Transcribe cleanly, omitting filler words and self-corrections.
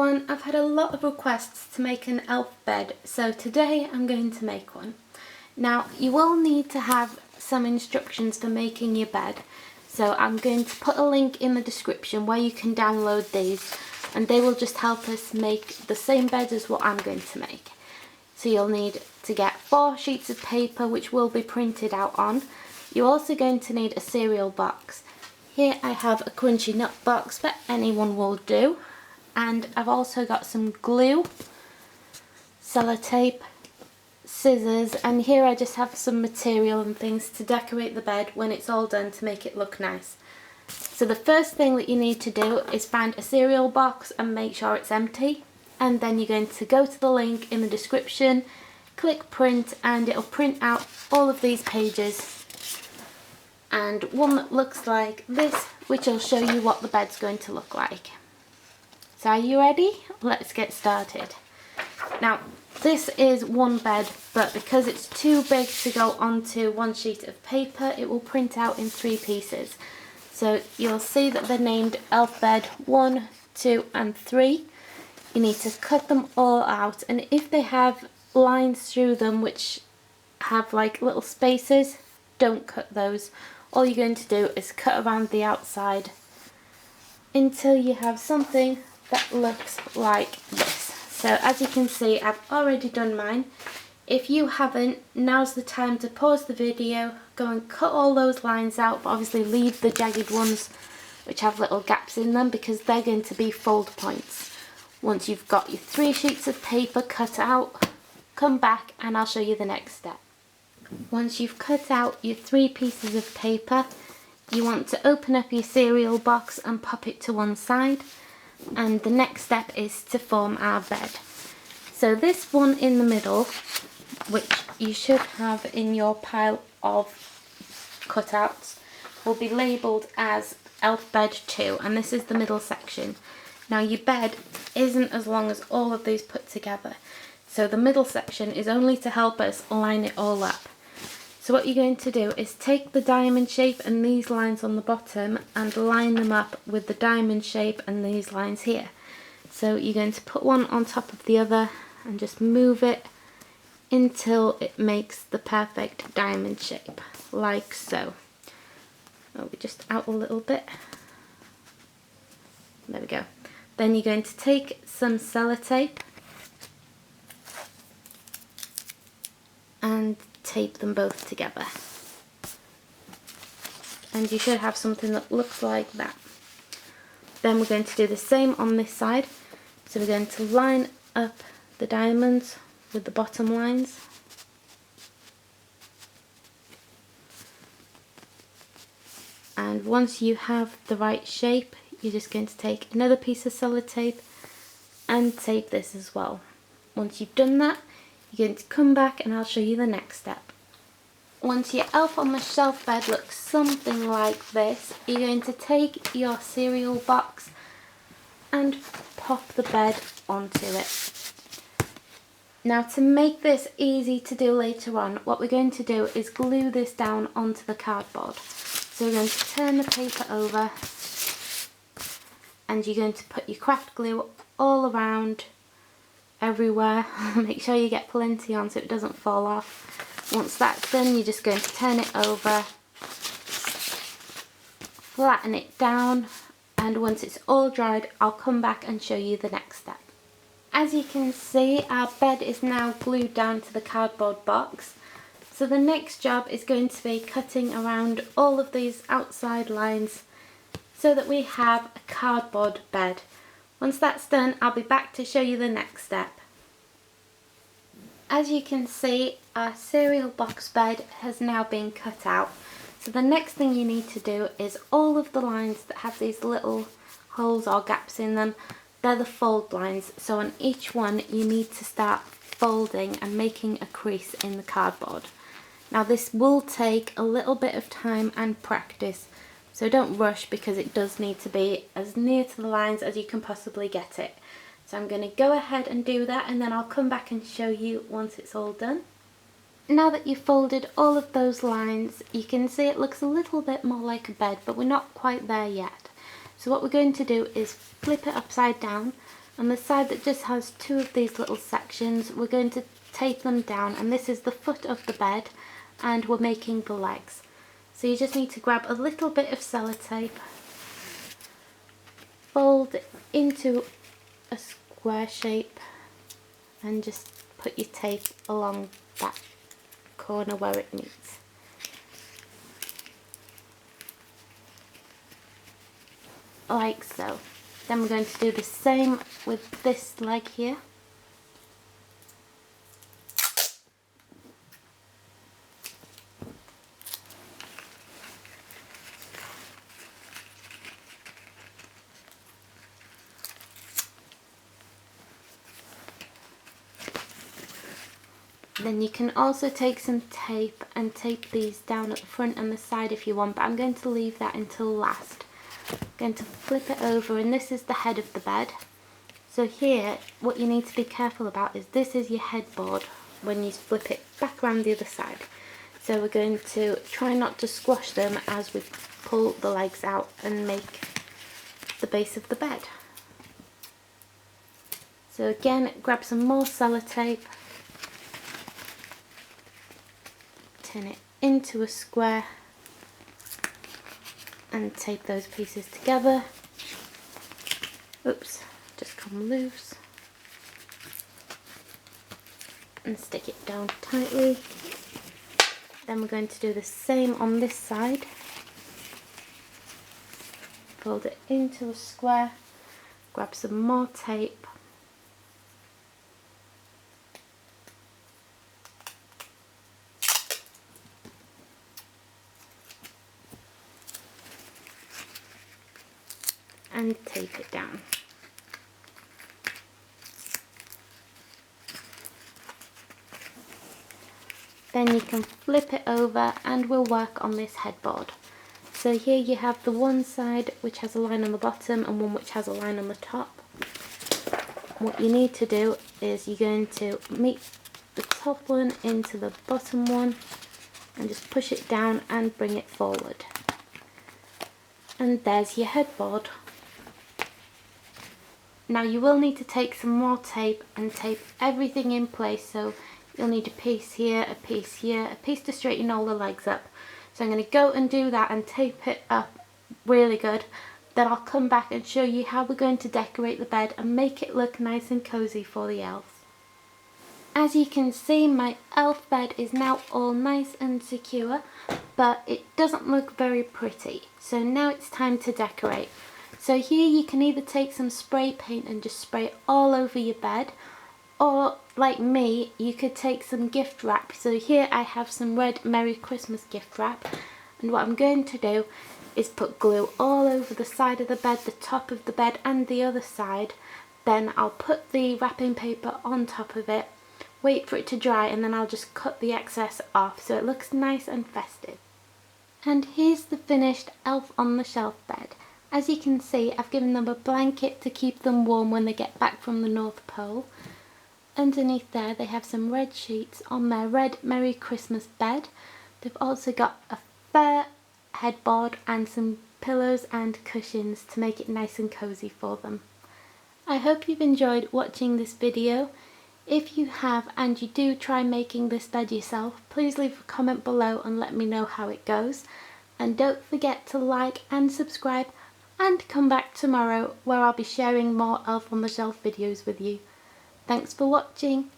everyone, I've had a lot of requests to make an elf bed, so today I'm going to make one. Now you will need to have some instructions for making your bed, so I'm going to put a link in the description where you can download these, and they will just help us make the same bed as what I'm going to make. So you'll need to get 4 sheets of paper which will be printed out on. You're also going to need a cereal box. Here I have a crunchy nut box, but anyone will do. And I've also got some glue, sellotape, scissors, and here I just have some material and things to decorate the bed when it's all done to make it look nice. So the first thing that you need to do is find a cereal box and make sure it's empty. And then you're going to go to the link in the description, click print, and it'll print out all of these pages. And one that looks like this, which will show you what the bed's going to look like. So are you ready? Let's get started. Now this is one bed, but because it's too big to go onto one sheet of paper, it will print out in 3 pieces. So you'll see that they're named Elf Bed 1, 2 and 3. You need to cut them all out, and if they have lines through them which have like little spaces, don't cut those. All you're going to do is cut around the outside until you have something that looks like this. So as you can see, I've already done mine. If you haven't, now's the time to pause the video, go and cut all those lines out, but obviously leave the jagged ones which have little gaps in them because they're going to be fold points. Once you've got your 3 sheets of paper cut out, come back and I'll show you the next step. Once you've cut out your 3 pieces of paper, you want to open up your cereal box and pop it to one side. And the next step is to form our bed. So this one in the middle, which you should have in your pile of cutouts, will be labelled as Elf Bed 2, and this is the middle section. Now your bed isn't as long as all of these put together, so the middle section is only to help us line it all up. So what you're going to do is take the diamond shape and these lines on the bottom and line them up with the diamond shape and these lines here. So you're going to put one on top of the other and just move it until it makes the perfect diamond shape, like so. Oh, we're just out a little bit. There we go. Then you're going to take some sellotape and tape them both together, and you should have something that looks like that. Then we're going to do the same on this side, so we're going to line up the diamonds with the bottom lines, and once you have the right shape, you're just going to take another piece of sellotape and tape this as well. Once you've done that, you're going to come back and I'll show you the next step. Once your elf on the shelf bed looks something like this, you're going to take your cereal box and pop the bed onto it. Now to make this easy to do later on, what we're going to do is glue this down onto the cardboard. So we're going to turn the paper over and you're going to put your craft glue all around everywhere. Make sure you get plenty on so it doesn't fall off. Once that's done, you're just going to turn it over, flatten it down, and once it's all dried, I'll come back and show you the next step. As you can see, our bed is now glued down to the cardboard box. So the next job is going to be cutting around all of these outside lines so that we have a cardboard bed. Once that's done, I'll be back to show you the next step. As you can see, our cereal box bed has now been cut out. So the next thing you need to do is all of the lines that have these little holes or gaps in them, they're the fold lines. So on each one you need to start folding and making a crease in the cardboard. Now this will take a little bit of time and practice, so don't rush because it does need to be as near to the lines as you can possibly get it. So I'm going to go ahead and do that, and then I'll come back and show you once it's all done. Now that you've folded all of those lines, you can see it looks a little bit more like a bed, but we're not quite there yet. So what we're going to do is flip it upside down, On the side that just has two of these little sections, we're going to tape them down, and this is the foot of the bed and we're making the legs. So you just need to grab a little bit of sellotape, fold it into a square shape and just put your tape along that corner where it meets. Like so. Then we're going to do the same with this leg here. Then you can also take some tape and tape these down at the front and the side if you want, but I'm going to leave that until last. I'm going to flip it over, and this is the head of the bed. So here, what you need to be careful about is this is your headboard when you flip it back around the other side. So we're going to try not to squash them as we pull the legs out and make the base of the bed. So again, grab some more sellotape, turn it into a square and tape those pieces together. Oops, just come loose. And stick it down tightly. Then we're going to do the same on this side. Fold it into a square, grab some more tape, and tape it down. Then you can flip it over and we'll work on this headboard. So here you have the one side which has a line on the bottom and one which has a line on the top. What you need to do is you're going to meet the top one into the bottom one and just push it down and bring it forward. And there's your headboard. Now you will need to take some more tape and tape everything in place, so you'll need a piece here, a piece here, a piece to straighten all the legs up. So I'm going to go and do that and tape it up really good. Then I'll come back and show you how we're going to decorate the bed and make it look nice and cozy for the elves. As you can see, my elf bed is now all nice and secure, but it doesn't look very pretty. So now it's time to decorate. So here you can either take some spray paint and just spray it all over your bed, or like me, you could take some gift wrap. So here I have some red Merry Christmas gift wrap, and what I'm going to do is put glue all over the side of the bed, the top of the bed and the other side. Then I'll put the wrapping paper on top of it, wait for it to dry, and then I'll just cut the excess off so it looks nice and festive. And here's the finished Elf on the Shelf bed. As you can see, I've given them a blanket to keep them warm when they get back from the North Pole. Underneath there they have some red sheets on their red Merry Christmas bed. They've also got a fur headboard and some pillows and cushions to make it nice and cozy for them. I hope you've enjoyed watching this video. If you have and you do try making this bed yourself, please leave a comment below and let me know how it goes. And don't forget to like and subscribe, and come back tomorrow where I'll be sharing more Elf on the Shelf videos with you. Thanks for watching.